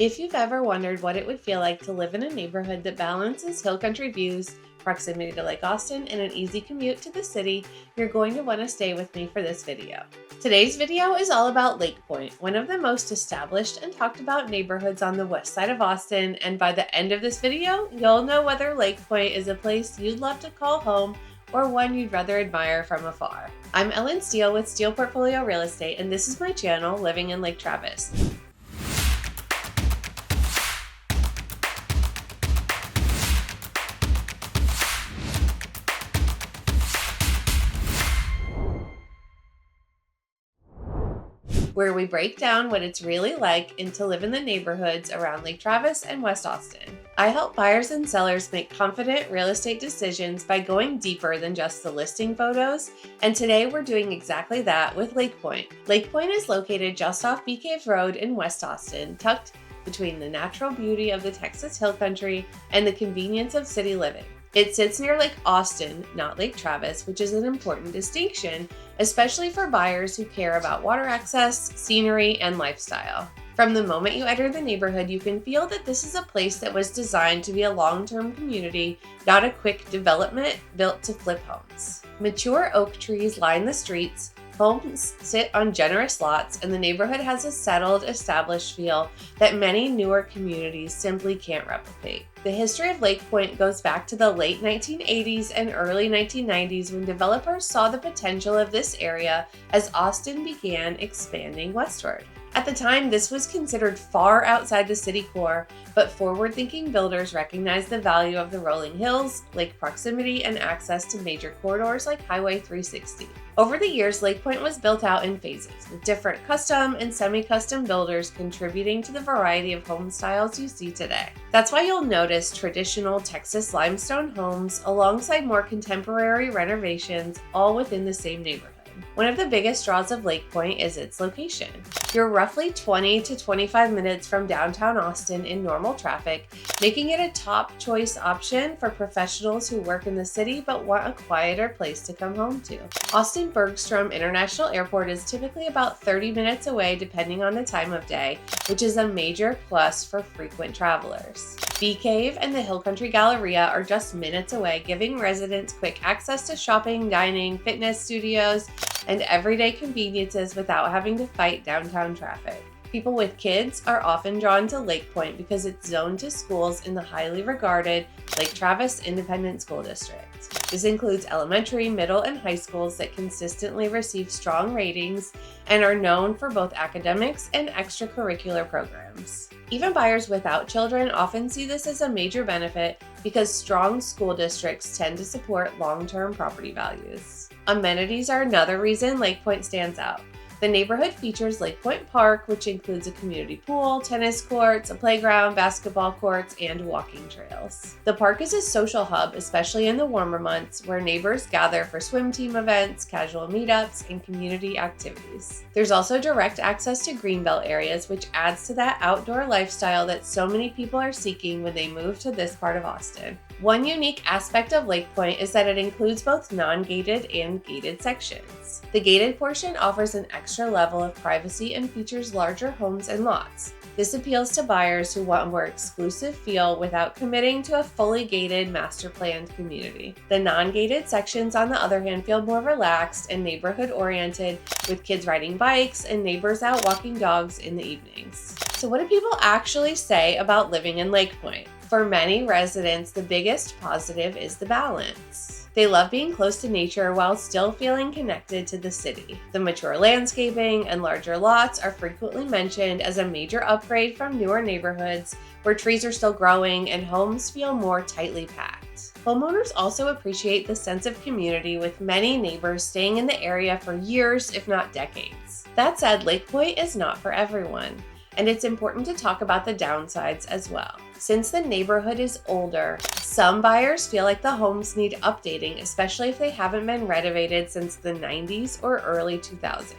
If you've ever wondered what it would feel like to live in a neighborhood that balances hill country views, proximity to Lake Austin, and an easy commute to the city, you're going to want to stay with me for this video. Today's video is all about Lake Pointe, one of the most established and talked about neighborhoods on the west side of Austin, and by the end of this video, you'll know whether Lake Pointe is a place you'd love to call home or one you'd rather admire from afar. I'm Ellen Steele with Steele Portfolio Real Estate, and this is my channel, Living in Lake Travis. Where we break down what it's really like to live in the neighborhoods around Lake Travis and West Austin. I help buyers and sellers make confident real estate decisions by going deeper than just the listing photos, and today we're doing exactly that with Lake Pointe. Lake Pointe is located just off Bee Cave Road in West Austin, tucked between the natural beauty of the Texas Hill Country and the convenience of city living. It sits near Lake Austin, not Lake Travis, which is an important distinction, especially for buyers who care about water access, scenery, and lifestyle. From the moment you enter the neighborhood, you can feel that this is a place that was designed to be a long-term community, not a quick development built to flip homes. Mature oak trees line the streets, homes sit on generous lots, and the neighborhood has a settled, established feel that many newer communities simply can't replicate. The history of Lake Pointe goes back to the late 1980s and early 1990s when developers saw the potential of this area as Austin began expanding westward. At the time, this was considered far outside the city core, but forward-thinking builders recognized the value of the rolling hills, lake proximity, and access to major corridors like Highway 360. Over the years, Lake Pointe was built out in phases, with different custom and semi-custom builders contributing to the variety of home styles you see today. That's why you'll notice traditional Texas limestone homes alongside more contemporary renovations, all within the same neighborhood. One of the biggest draws of Lake Pointe is its location. You're roughly 20 to 25 minutes from downtown Austin in normal traffic, making it a top choice option for professionals who work in the city but want a quieter place to come home to. Austin Bergstrom International Airport is typically about 30 minutes away depending on the time of day, which is a major plus for frequent travelers. Bee Cave and the Hill Country Galleria are just minutes away, giving residents quick access to shopping, dining, fitness studios, and everyday conveniences without having to fight downtown traffic. People with kids are often drawn to Lake Pointe because it's zoned to schools in the highly regarded Lake Travis Independent School District. This includes elementary, middle, and high schools that consistently receive strong ratings and are known for both academics and extracurricular programs. Even buyers without children often see this as a major benefit because strong school districts tend to support long-term property values. Amenities are another reason Lake Pointe stands out. The neighborhood features Lake Pointe Park, which includes a community pool, tennis courts, a playground, basketball courts, and walking trails. The park is a social hub, especially in the warmer months, where neighbors gather for swim team events, casual meetups, and community activities. There's also direct access to greenbelt areas, which adds to that outdoor lifestyle that so many people are seeking when they move to this part of Austin. One unique aspect of Lake Pointe is that it includes both non-gated and gated sections. The gated portion offers an extra level of privacy and features larger homes and lots. This appeals to buyers who want a more exclusive feel without committing to a fully gated, master-planned community. The non-gated sections, on the other hand, feel more relaxed and neighborhood-oriented, with kids riding bikes and neighbors out walking dogs in the evenings. So what do people actually say about living in Lake Pointe? For many residents, the biggest positive is the balance. They love being close to nature while still feeling connected to the city. The mature landscaping and larger lots are frequently mentioned as a major upgrade from newer neighborhoods where trees are still growing and homes feel more tightly packed. Homeowners also appreciate the sense of community, with many neighbors staying in the area for years, if not decades. That said, Lake Pointe is not for everyone, and it's important to talk about the downsides as well. Since the neighborhood is older, some buyers feel like the homes need updating, especially if they haven't been renovated since the 90s or early 2000s.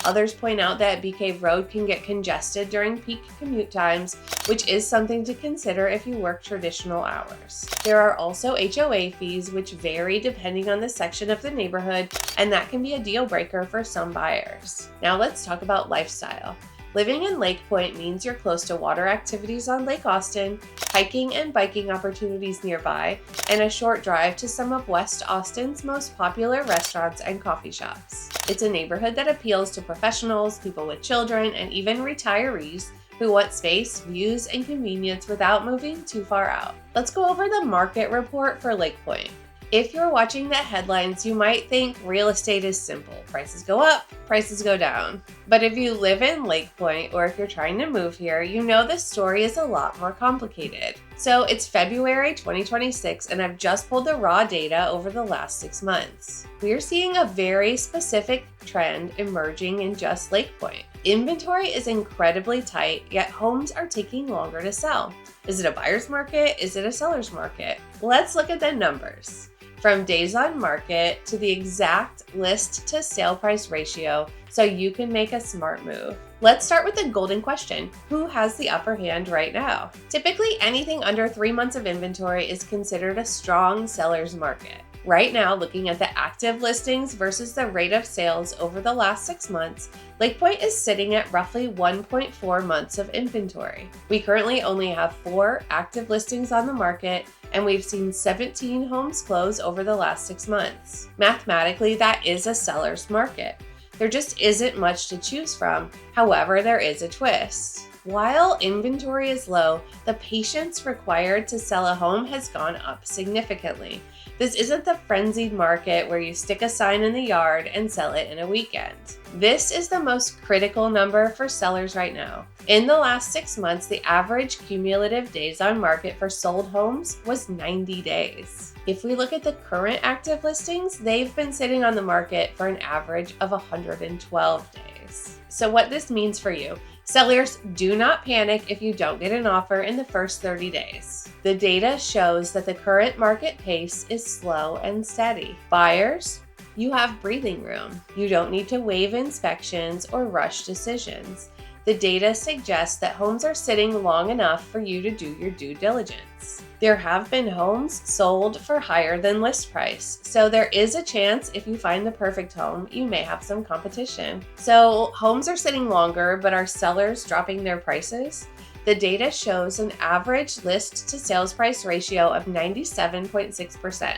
Others point out that Bee Cave Road can get congested during peak commute times, which is something to consider if you work traditional hours. There are also HOA fees, which vary depending on the section of the neighborhood, and that can be a deal breaker for some buyers. Now let's talk about lifestyle. Living in Lake Pointe means you're close to water activities on Lake Austin, hiking and biking opportunities nearby, and a short drive to some of West Austin's most popular restaurants and coffee shops. It's a neighborhood that appeals to professionals, people with children, and even retirees who want space, views, and convenience without moving too far out. Let's go over the market report for Lake Pointe. If you're watching the headlines, you might think real estate is simple. Prices go up, prices go down. But if you live in Lake Pointe or if you're trying to move here, you know this story is a lot more complicated. So it's February 2026 and I've just pulled the raw data over the last 6 months. We're seeing a very specific trend emerging in just Lake Pointe. Inventory is incredibly tight, yet homes are taking longer to sell. Is it a buyer's market? Is it a seller's market? Let's look at the numbers. From days on market to the exact list to sale price ratio so you can make a smart move. Let's start with the golden question. Who has the upper hand right now? Typically, anything under 3 months of inventory is considered a strong seller's market. Right now, looking at the active listings versus the rate of sales over the last 6 months, Lake Pointe is sitting at roughly 1.4 months of inventory. We currently only have 4 active listings on the market, and we've seen 17 homes close over the last 6 months. Mathematically, that is a seller's market. There just isn't much to choose from. However, there is a twist. While inventory is low, the patience required to sell a home has gone up significantly. This isn't the frenzied market where you stick a sign in the yard and sell it in a weekend. This is the most critical number for sellers right now. In the last 6 months, the average cumulative days on market for sold homes was 90 days. If we look at the current active listings, they've been sitting on the market for an average of 112 days. So what this means for you: sellers, do not panic if you don't get an offer in the first 30 days. The data shows that the current market pace is slow and steady. Buyers, you have breathing room. You don't need to waive inspections or rush decisions. The data suggests that homes are sitting long enough for you to do your due diligence. There have been homes sold for higher than list price, so there is a chance if you find the perfect home, you may have some competition. So homes are sitting longer, but are sellers dropping their prices? The data shows an average list to sales price ratio of 97.6%.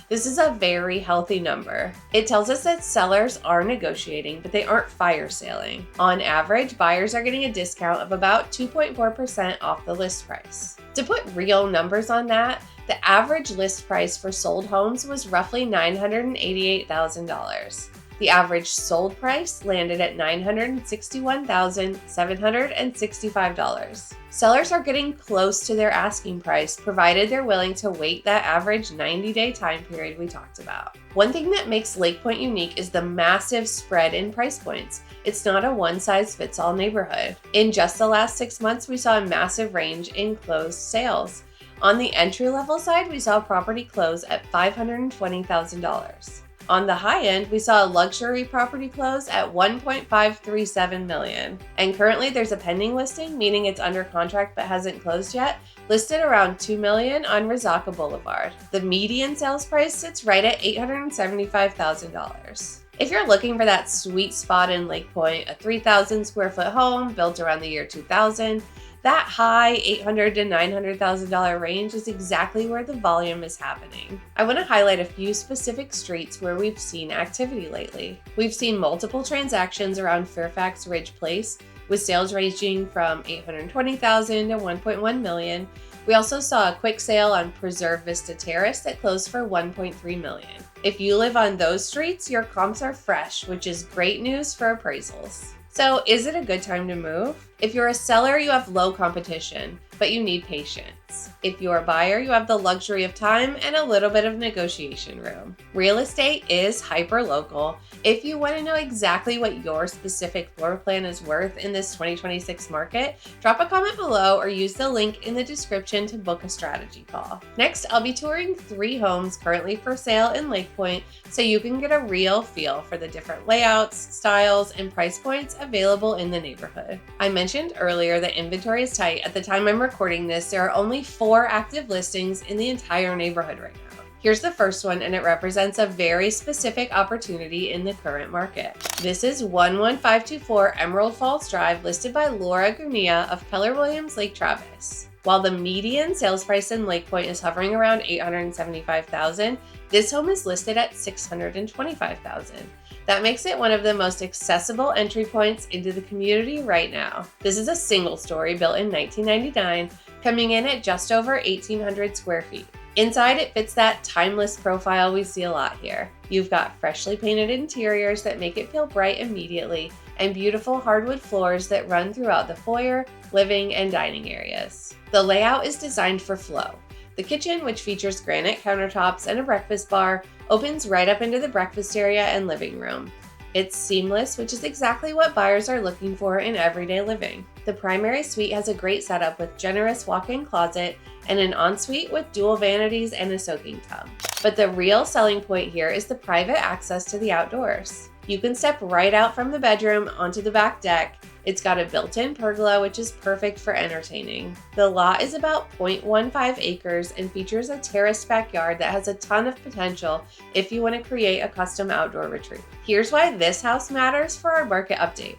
This is a very healthy number. It tells us that sellers are negotiating, but they aren't fire selling. On average, buyers are getting a discount of about 2.4% off the list price. To put real numbers on that, the average list price for sold homes was roughly $988,000. The average sold price landed at $961,765. Sellers are getting close to their asking price, provided they're willing to wait that average 90-day time period we talked about. One thing that makes Lake Pointe unique is the massive spread in price points. It's not a one-size-fits-all neighborhood. In just the last 6 months, we saw a massive range in closed sales. On the entry-level side, we saw a property close at $520,000. On the high end, we saw a luxury property close at $1.537 million. And currently there's a pending listing, meaning it's under contract but hasn't closed yet, listed around $2 million on Rizaka Boulevard. The median sales price sits right at $875,000. If you're looking for that sweet spot in Lake Pointe, a 3,000 square foot home built around the year 2000, that high $800,000 to $900,000 range is exactly where the volume is happening. I want to highlight a few specific streets where we've seen activity lately. We've seen multiple transactions around Fairfax Ridge Place, with sales ranging from $820,000 to $1.1 million. We also saw a quick sale on Preserve Vista Terrace that closed for $1.3 million. If you live on those streets, your comps are fresh, which is great news for appraisals. So, is it a good time to move? If you're a seller, you have low competition, but you need patience. If you're a buyer, you have the luxury of time and a little bit of negotiation room. Real estate is hyper-local. If you want to know exactly what your specific floor plan is worth in this 2026 market, drop a comment below or use the link in the description to book a strategy call. Next, I'll be touring 3 homes currently for sale in Lake Pointe so you can get a real feel for the different layouts, styles, and price points available in the neighborhood. I mentioned earlier that inventory is tight. At the time I'm recording this, there are only 4 active listings in the entire neighborhood right now. Here's the first one, and it represents a very specific opportunity in the current market. This is 11524 Emerald Falls Drive, listed by Laura Gurnia of Keller Williams Lake Travis. While the median sales price in Lake Pointe is hovering around $875,000, this home is listed at $625,000. That makes it one of the most accessible entry points into the community right now. This is a single story built in 1999, coming in at just over 1,800 square feet. Inside, it fits that timeless profile we see a lot here. You've got freshly painted interiors that make it feel bright immediately, and beautiful hardwood floors that run throughout the foyer, living, and dining areas. The layout is designed for flow. The kitchen, which features granite countertops and a breakfast bar, opens right up into the breakfast area and living room. It's seamless, which is exactly what buyers are looking for in everyday living. The primary suite has a great setup with generous walk-in closet and an ensuite with dual vanities and a soaking tub. But the real selling point here is the private access to the outdoors. You can step right out from the bedroom onto the back deck. It's got a built-in pergola, which is perfect for entertaining. The lot is about 0.15 acres and features a terraced backyard that has a ton of potential if you want to create a custom outdoor retreat. Here's why this house matters for our market update.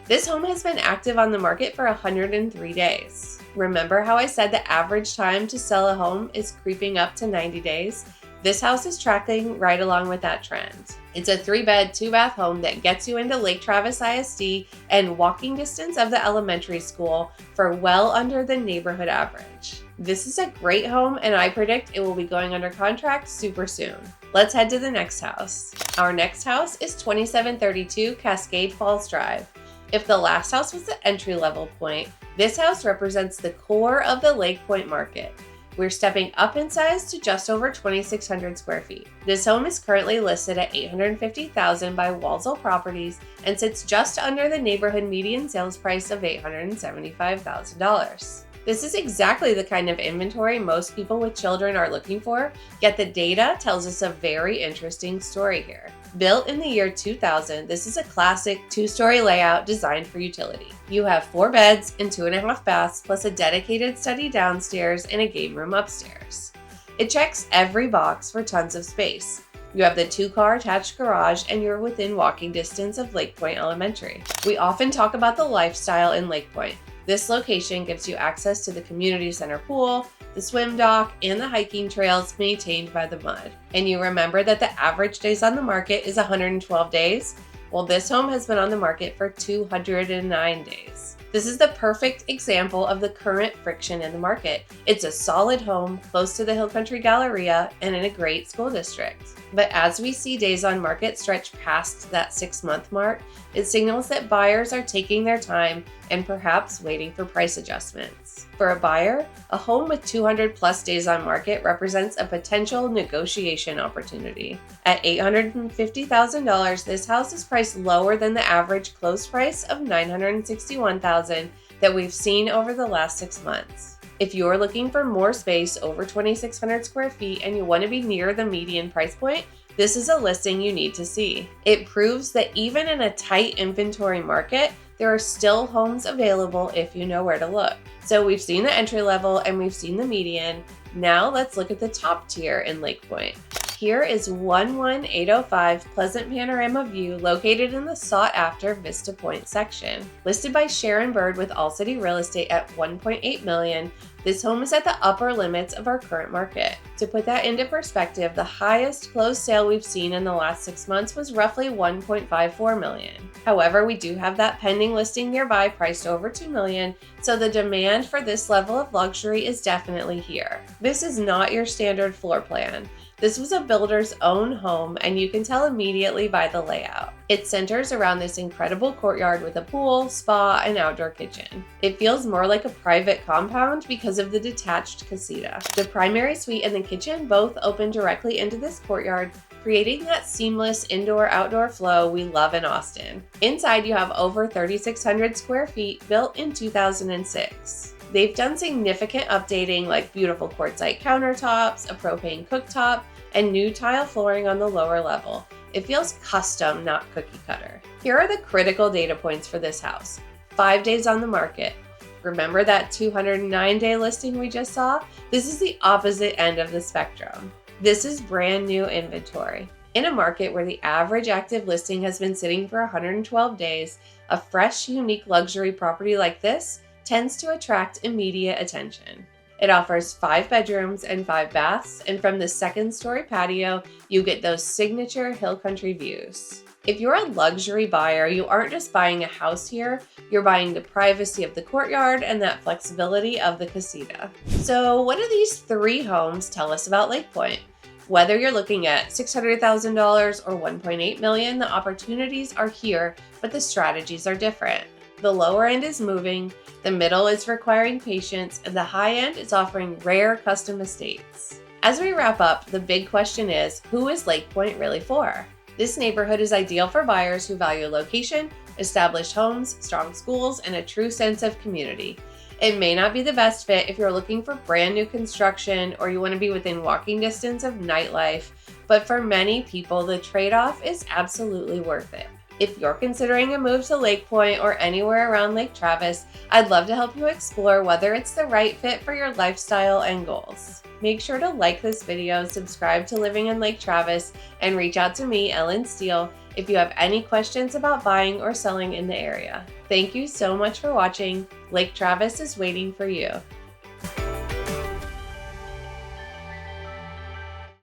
This home has been active on the market for 103 days. Remember how I said the average time to sell a home is creeping up to 90 days? This house is tracking right along with that trend. It's a 3-bed, 2-bath home that gets you into Lake Travis ISD and walking distance of the elementary school for well under the neighborhood average. This is a great home, and I predict it will be going under contract super soon. Let's head to the next house. Our next house is 2732 Cascade Falls Drive. If the last house was the entry-level point, this house represents the core of the Lake Pointe market. We're stepping up in size to just over 2,600 square feet. This home is currently listed at $850,000 by Walsall Properties and sits just under the neighborhood median sales price of $875,000. This is exactly the kind of inventory most people with children are looking for, yet the data tells us a very interesting story here. Built in the year 2000, this is a classic 2-story layout designed for utility. You have 4 beds and 2.5 baths, plus a dedicated study downstairs and a game room upstairs. It checks every box for tons of space. You have the 2-car attached garage, and you're within walking distance of Lake Pointe Elementary. We often talk about the lifestyle in Lake Pointe. This location gives you access to the community center pool, the swim dock, and the hiking trails maintained by the mud. And you remember that the average days on the market is 112 days? Well, this home has been on the market for 209 days. This is the perfect example of the current friction in the market. It's a solid home close to the Country Galleria and in a great school district. But as we see days on market stretch past that 6-month mark, it signals that buyers are taking their time and perhaps waiting for price adjustments. For a buyer, a home with 200 plus days on market represents a potential negotiation opportunity. At $850,000, this house is priced lower than the average close price of $961,000 that we've seen over the last 6 months. If you're looking for more space over 2,600 square feet and you want to be near the median price point, this is a listing you need to see. It proves that even in a tight inventory market, there are still homes available if you know where to look. So we've seen the entry level and we've seen the median. Now let's look at the top tier in Lake Pointe. Here is 11805 Pleasant Panorama View, located in the sought-after Vista Point section. Listed by Sharon Bird with All City Real Estate at $1.8 million, this home is at the upper limits of our current market. To put that into perspective, the highest closed sale we've seen in the last 6 months was roughly $1.54 million. However, we do have that pending listing nearby priced over $2 million, so the demand for this level of luxury is definitely here. This is not your standard floor plan. This was a builder's own home, and you can tell immediately by the layout. It centers around this incredible courtyard with a pool, spa, and outdoor kitchen. It feels more like a private compound because of the detached casita. The primary suite and the kitchen both open directly into this courtyard, creating that seamless indoor-outdoor flow we love in Austin. Inside, you have over 3,600 square feet, built in 2006. They've done significant updating like beautiful quartzite countertops, a propane cooktop, and new tile flooring on the lower level. It feels custom, not cookie cutter. Here are the critical data points for this house. 5 days on the market. Remember that 209-day listing we just saw? This is the opposite end of the spectrum. This is brand new inventory. In a market where the average active listing has been sitting for 112 days, a fresh, unique luxury property like this tends to attract immediate attention. It offers 5 bedrooms and 5 baths, and from the second-story patio, you get those signature hill country views. If you're a luxury buyer, you aren't just buying a house here, you're buying the privacy of the courtyard and that flexibility of the casita. So what do these 3 homes tell us about Lake Pointe? Whether you're looking at $600,000 or $1.8 million, the opportunities are here, but the strategies are different. The lower end is moving, the middle is requiring patience, and the high end is offering rare custom estates. As we wrap up, the big question is, who is Lake Pointe really for? This neighborhood is ideal for buyers who value location, established homes, strong schools, and a true sense of community. It may not be the best fit if you're looking for brand new construction or you want to be within walking distance of nightlife, but for many people, the trade-off is absolutely worth it. If you're considering a move to Lake Pointe or anywhere around Lake Travis, I'd love to help you explore whether it's the right fit for your lifestyle and goals. Make sure to like this video, subscribe to Living in Lake Travis, and reach out to me, Ellen Steele, if you have any questions about buying or selling in the area. Thank you so much for watching. Lake Travis is waiting for you.